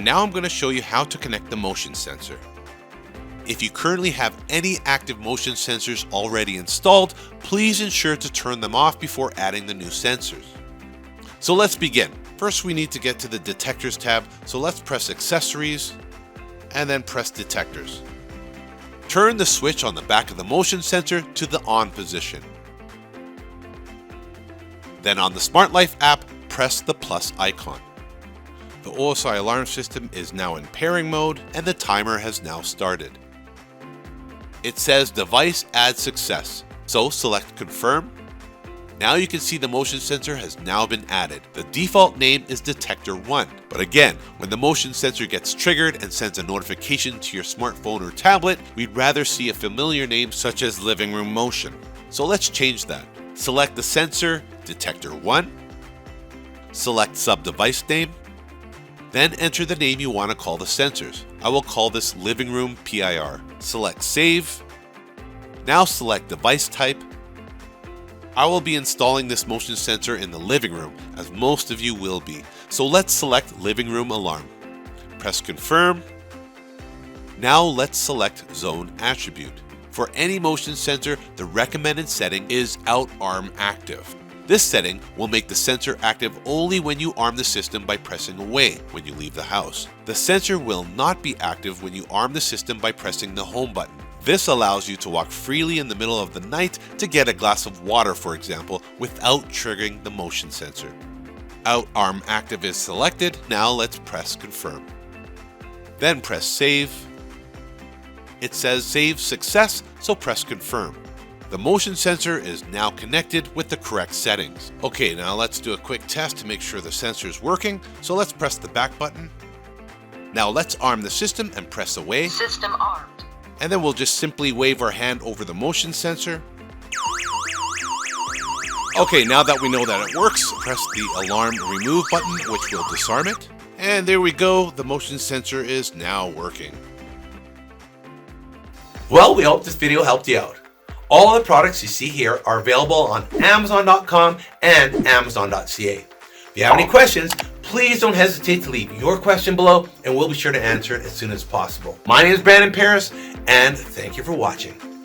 now I'm going to show you how to connect the motion sensor. If you currently have any active motion sensors already installed, please ensure to turn them off before adding the new sensors. So let's begin. First, we need to get to the Detectors tab, so let's press Accessories and then press Detectors. Turn the switch on the back of the motion sensor to the on position. Then on the Smart Life app, press the plus icon. The OSI alarm system is now in pairing mode and the timer has now started. It says Device Add Success, so select Confirm. Now you can see the motion sensor has now been added. The default name is Detector 1, but again, when the motion sensor gets triggered and sends a notification to your smartphone or tablet, we'd rather see a familiar name such as Living Room Motion. So let's change that. Select the sensor, Detector 1, select sub-device name, then enter the name you want to call the sensors. I will call this Living Room PIR. Select Save. Now select Device Type. I will be installing this motion sensor in the living room, as most of you will be. So let's select Living Room Alarm. Press Confirm. Now let's select Zone Attribute. For any motion sensor, the recommended setting is Out Arm Active. This setting will make the sensor active only when you arm the system by pressing away when you leave the house. The sensor will not be active when you arm the system by pressing the home button. This allows you to walk freely in the middle of the night to get a glass of water, for example, without triggering the motion sensor. Out Arm Active is selected. Now let's press Confirm. Then press Save. It says Save Success, so press Confirm. The motion sensor is now connected with the correct settings. Okay, now let's do a quick test to make sure the sensor is working. So let's press the back button. Now let's arm the system and press away. System armed. And then we'll just simply wave our hand over the motion sensor. Okay, now that we know that it works, press the alarm remove button, which will disarm it. And there we go, the motion sensor is now working. Well, we hope this video helped you out. All the products you see here are available on Amazon.com and Amazon.ca. If you have any questions, please don't hesitate to leave your question below and we'll be sure to answer it as soon as possible. My name is Brandon Paris and thank you for watching.